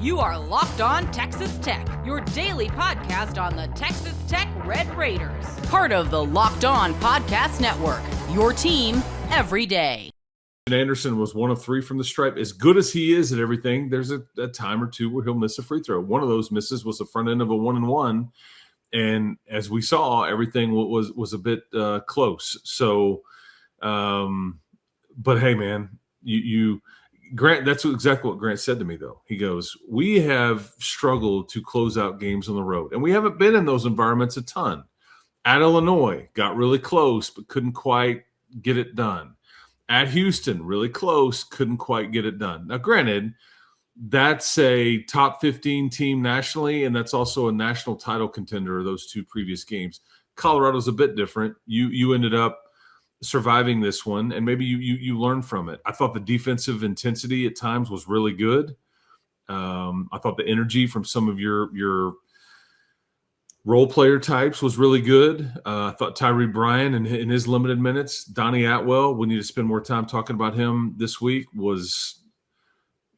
You are Locked On Texas Tech, your daily podcast on the Texas Tech Red Raiders. Part of the Locked On Podcast Network, your team every day. Anderson was 1 of 3 from the stripe. As good as he is at everything, there's a time or two where he'll miss a free throw. One of those misses was the front end of a 1-and-1. And as we saw, everything was a bit close. So, but hey, man, Grant, that's exactly what Grant said to me, though. He goes, we have struggled to close out games on the road, and we haven't been in those environments a ton. At Illinois, got really close, but couldn't quite get it done. At Houston, really close, couldn't quite get it done. Now, granted, that's a top 15 team nationally, and that's also a national title contender, those two previous games. Colorado's a bit different. You ended up surviving this one, and maybe you learned from it. I thought the defensive intensity at times was really good. I thought the energy from some of your role player types was really good. I thought Tyree Bryan in his limited minutes, Donnie Atwell, we need to spend more time talking about him this week, was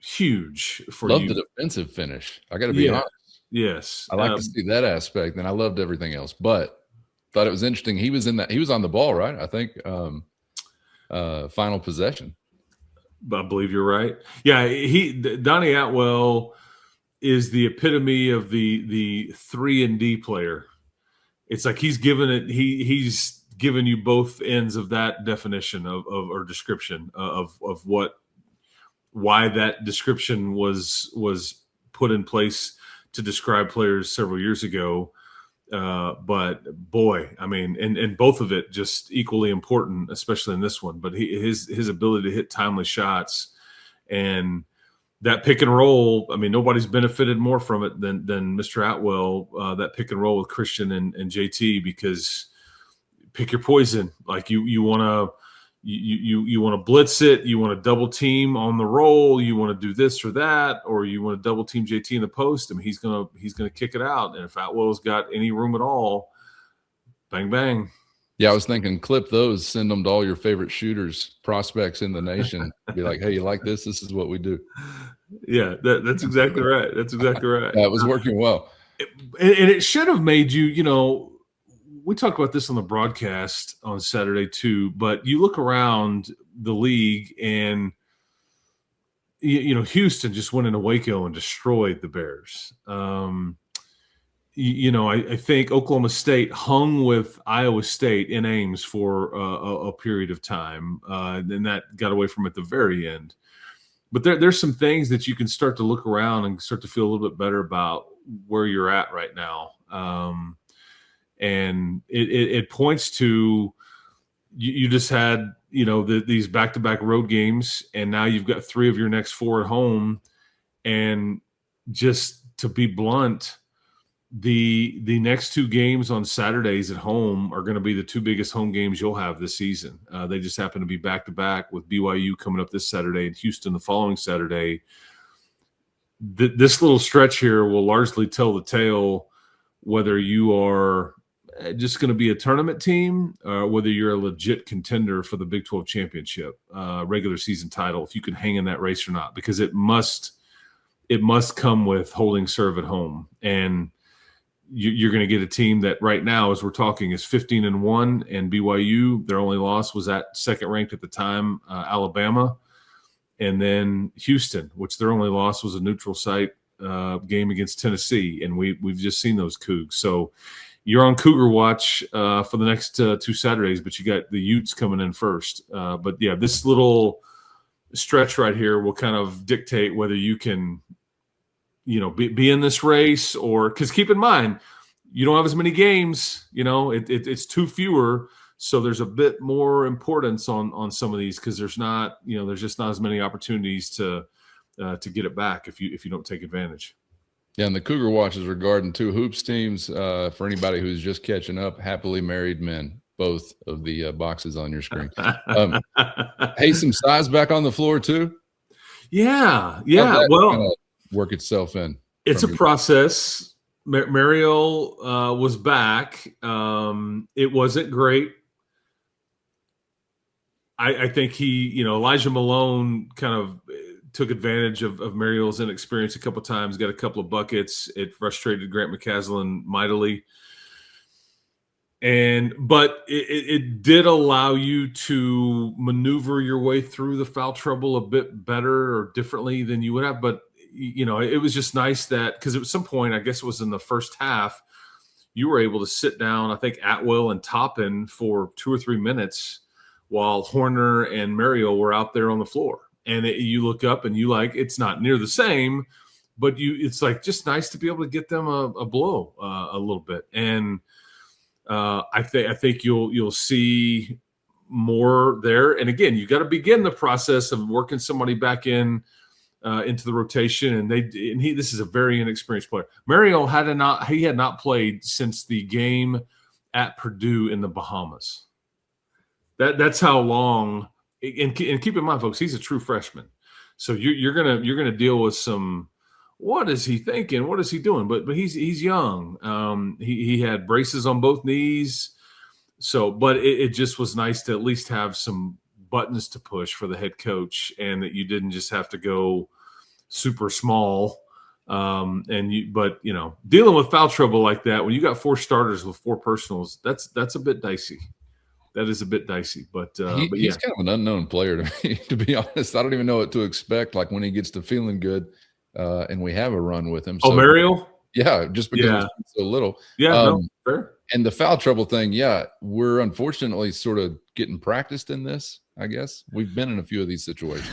huge for you. Loved the defensive finish. I got to be honest. Yes. I like to see that aspect, and I loved everything else. But thought it was interesting. He was on the ball, right? I think final possession. I believe you're right. Yeah, Donnie Atwell is the epitome of the 3-and-D player. It's like he's given you both ends of that definition of or description of why that description was put in place to describe players several years ago. But boy, I mean, and both of it just equally important, especially in this one. But his ability to hit timely shots and that pick and roll. I mean, nobody's benefited more from it than Mr. Atwell. That pick and roll with Christian and JT, because pick your poison. Like you want to. You want to blitz it, you want to double team on the roll, you want to do this or that, or you want to double team JT in the post. I mean, he's gonna kick it out, and if Atwell's got any room at all, bang bang. Yeah, I was thinking, clip those, send them to all your favorite shooters, prospects in the nation. Be like, hey, you like this? This is what we do. Yeah, that's exactly right. That's exactly right. That was working well, and it should have made you. We talked about this on the broadcast on Saturday too, but you look around the league and, Houston just went into Waco and destroyed the Bears. I think Oklahoma State hung with Iowa State in Ames for a period of time, and that got away from at the very end. But there's some things that you can start to look around and start to feel a little bit better about where you're at right now. And it points to you just had, these back-to-back road games, and now you've got 3 of your next 4 at home. And just to be blunt, the next 2 games on Saturdays at home are going to be the 2 biggest home games you'll have this season. They just happen to be back-to-back, with BYU coming up this Saturday and Houston the following Saturday. This little stretch here will largely tell the tale whether you are just going to be a tournament team, whether you're a legit contender for the Big 12 championship, regular season title, if you can hang in that race or not, because it must come with holding serve at home. And you're going to get a team that right now, as we're talking, is 15-1, and BYU, their only loss was at second ranked at the time, Alabama, and then Houston, which their only loss was a neutral site game against Tennessee. And we've just seen those Cougs. So you're on Cougar watch for the next 2 Saturdays, but you got the Utes coming in first. But yeah, this little stretch right here will kind of dictate whether you can, be in this race, or, because keep in mind, you don't have as many games. It's 2 fewer, so there's a bit more importance on some of these, because there's not, there's just not as many opportunities to get it back if you don't take advantage. Yeah, and the Cougar Watch is regarding 2 hoops teams. For anybody who's just catching up, happily married men, both of the boxes on your screen. Hey, some size back on the floor too? Yeah. Well, work itself in. It's a process. Mariel was back. It wasn't great. I think Elijah Malone kind of took advantage of Mariel's inexperience a couple of times, got a couple of buckets. It frustrated Grant McCaslin mightily. But it did allow you to maneuver your way through the foul trouble a bit better or differently than you would have. But, it was just nice that, because at some point, I guess it was in the first half, you were able to sit down, I think, Atwell and Toppin for 2 or 3 minutes while Horner and Mariel were out there on the floor. And you look up and it's not near the same, but it's like just nice to be able to get them a blow a little bit. And I think you'll see more there. And again, you got to begin the process of working somebody back into the rotation. And this is a very inexperienced player. Mariel had not played since the game at Purdue in the Bahamas. That's how long. And keep in mind, folks, he's a true freshman. So you're gonna deal with some. What is he thinking? What is he doing? But he's young. He had braces on both knees. So, but it just was nice to at least have some buttons to push for the head coach, and that you didn't just have to go super small. But dealing with foul trouble like that when you got 4 starters with 4 personals, that's a bit dicey. That is a bit dicey, but he's kind of an unknown player to me, to be honest. I don't even know what to expect. Like when he gets to feeling good, and we have a run with him. So, Mariel? Yeah, just because he's so little. Yeah, fair. And the foul trouble thing, we're unfortunately sort of getting practiced in this, I guess. We've been in a few of these situations.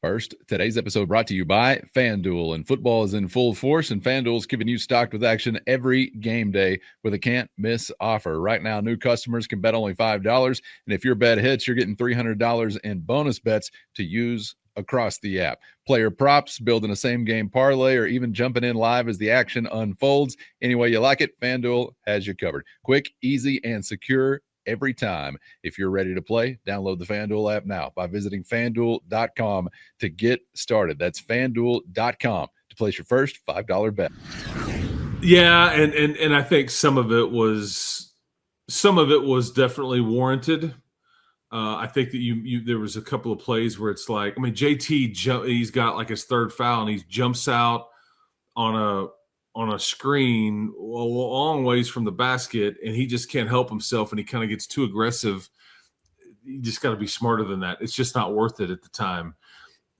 First, today's episode brought to you by FanDuel. And football is in full force, and FanDuel's keeping you stocked with action every game day with a can't-miss offer. Right now, new customers can bet only $5, and if your bet hits, you're getting $300 in bonus bets to use across the app. Player props, building a same-game parlay, or even jumping in live as the action unfolds. Any way you like it, FanDuel has you covered. Quick, easy, and secure every time. If you're ready to play, download the FanDuel app now by visiting FanDuel.com to get started. That's FanDuel.com to place your first $5 bet. Yeah, and I think some of it was definitely warranted. I think that there was a couple of plays where it's like, JT he's got like his 3rd foul and he jumps out on a screen a long ways from the basket, and he just can't help himself, and he kind of gets too aggressive. You just got to be smarter than that. It's just not worth it at the time.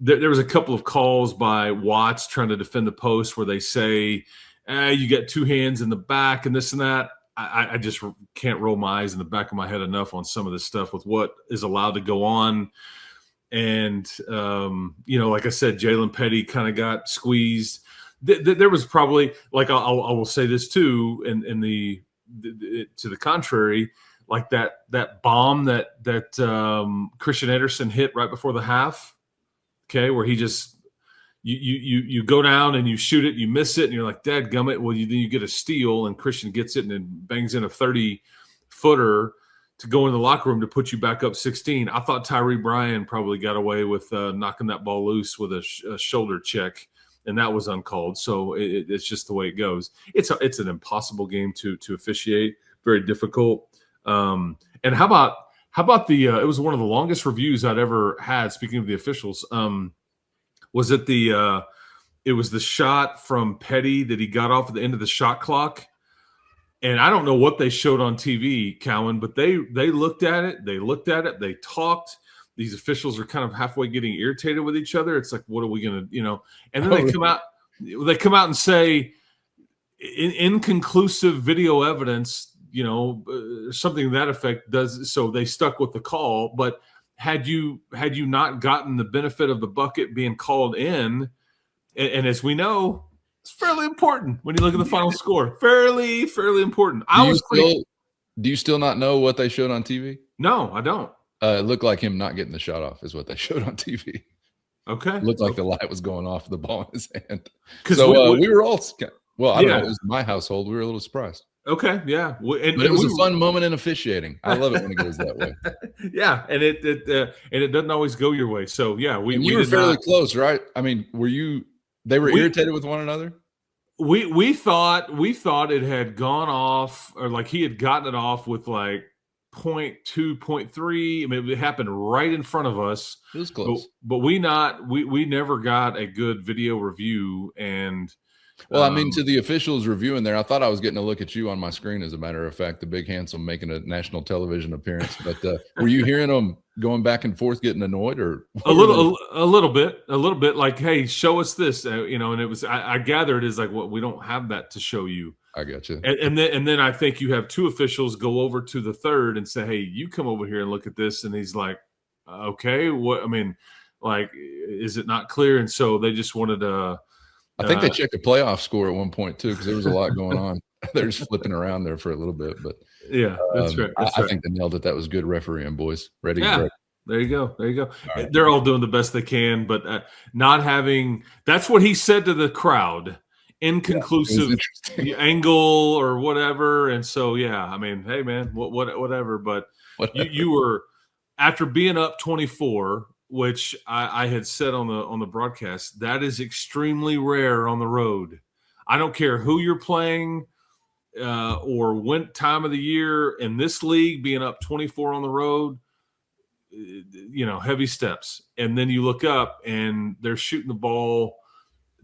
There was a couple of calls by Watts trying to defend the post where they say, you got 2 hands in the back and this and that. I just can't roll my eyes in the back of my head enough on some of this stuff with what is allowed to go on. And, like I said, Jalen Petty kind of got squeezed. There was probably, like, I will say this too, to the contrary, like that bomb that Christian Anderson hit right before the half, okay, where he just you go down and you shoot it, you miss it, and you're like, dadgummit. Well, then you get a steal, and Christian gets it and then bangs in a 30-footer to go in the locker room to put you back up 16. I thought Tyree Bryan probably got away with knocking that ball loose with a shoulder check, and that was uncalled. So it's just the way it goes. It's an impossible game to officiate, very difficult. And how about the it was one of the longest reviews I'd ever had. Speaking of the officials, was it it was the shot from Petty that he got off at the end of the shot clock. And I don't know what they showed on TV, Cowan, but they looked at it. They talked. These officials are kind of halfway getting irritated with each other. It's like, what are we going to, and then they come out and say inconclusive video evidence, something to that effect does. So they stuck with the call, but had you not gotten the benefit of the bucket being called in, and as we know, it's fairly important when you look at the final score. Fairly important. Do you still not know what they showed on TV? No, I don't. It looked like him not getting the shot off is what they showed on TV. Okay. It looked like the light was going off the ball in his hand. So we were all – well, I don't know. It was my household. We were a little surprised. Okay, yeah. But it was a fun moment in officiating. I love it when it goes that way. Yeah, and it doesn't always go your way. So, yeah. We were fairly close, right? I mean, they were irritated with one another? We thought it had gone off, or like he had gotten it off with like 0.2, 0.3. I mean, it happened right in front of us. It was close. But we never got a good video review. And well, I mean, to the officials reviewing there, I thought I was getting a look at you on my screen, as a matter of fact, the big handsome making a national television appearance. But were you hearing them going back and forth, getting annoyed, or a little bit like, hey, show us this, and it was, I gathered is like, well, we don't have that to show you. I got you. And then I think you have two officials go over to the third and say, hey, you come over here and look at this. And he's like, okay, what, I mean, like, is it not clear? And so they just wanted to, I think they checked the playoff score at one point too, because there was a lot going on. They're just flipping around there for a little bit, but yeah, that's right. I think they nailed it. That was good refereeing, boys. Ready? Yeah, there you go. All right. They're all doing the best they can, but not having. That's what he said to the crowd. Inconclusive angle or whatever, and so yeah, I mean, hey man, whatever. But you were, after being up 24. Which I had said on the broadcast, that is extremely rare on the road. I don't care who you're playing or what time of the year in this league, being up 24 on the road, heavy steps. And then you look up and they're shooting the ball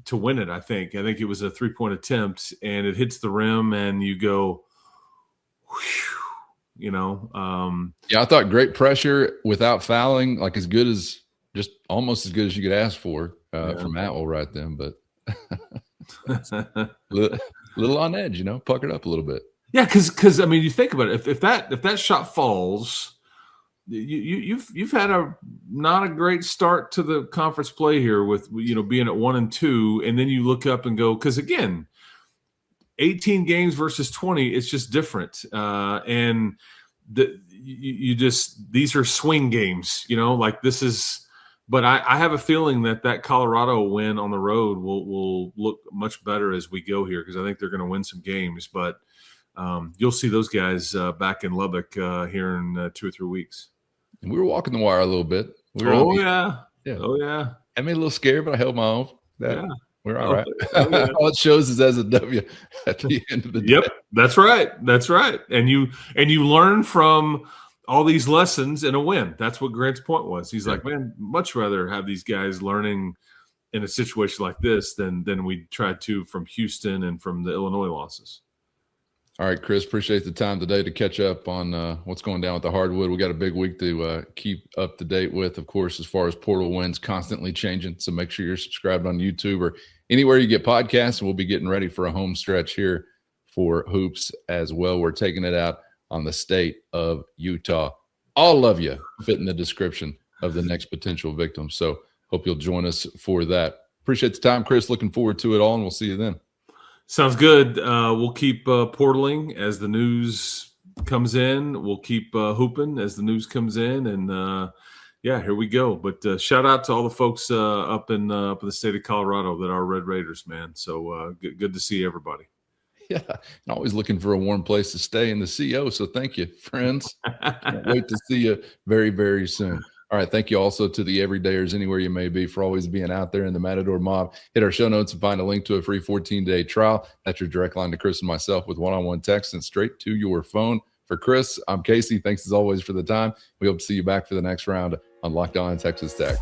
to win it. I think it was a 3-point attempt and it hits the rim and you go, whew. I thought great pressure without fouling, like just almost as good as you could ask for from Atwell right then, but little on edge, puckered up a little bit. Yeah, because I mean, you think about it. If that shot falls, you've had not a great start to the conference play here with being at 1-2, and then you look up and go, because again, 18 games versus 20, it's just different. And these are swing games, like this is, but I have a feeling that Colorado win on the road will look much better as we go here, because I think they're going to win some games, but you'll see those guys back in Lubbock here in 2 or 3 weeks. And we were walking the wire a little bit. Yeah. I made a little scared, but I held my own. We're all right. Yeah. All it shows is as a W at the end of the day. Yep, that's right. And you learn from all these lessons in a win. That's what Grant's point was. He's like, man, much rather have these guys learning in a situation like this than we tried to from Houston and from the Illinois losses. All right, Chris, appreciate the time today to catch up on what's going down with the hardwood. We got a big week to keep up to date with, of course, as far as portal wins, constantly changing. So make sure you're subscribed on YouTube or anywhere you get podcasts. We'll be getting ready for a home stretch here for hoops as well. We're taking it out on the state of Utah. All of you fit in the description of the next potential victim. So hope you'll join us for that. Appreciate the time, Chris. Looking forward to it all, and we'll see you then. Sounds good. We'll keep portaling as the news comes in. We'll keep hooping as the news comes in. And, here we go. But shout out to all the folks up in the state of Colorado that are Red Raiders, man. So good to see everybody. Yeah, and always looking for a warm place to stay in the CO. So thank you, friends. Can't wait to see you very, very soon. All right, thank you also to the everydayers anywhere you may be for always being out there in the Matador Mob. Hit our show notes and find a link to a free 14-day trial. That's your direct line to Chris and myself with one-on-one text and straight to your phone. For Chris, I'm Casey. Thanks as always for the time. We hope to see you back for the next round on Locked On Texas Tech.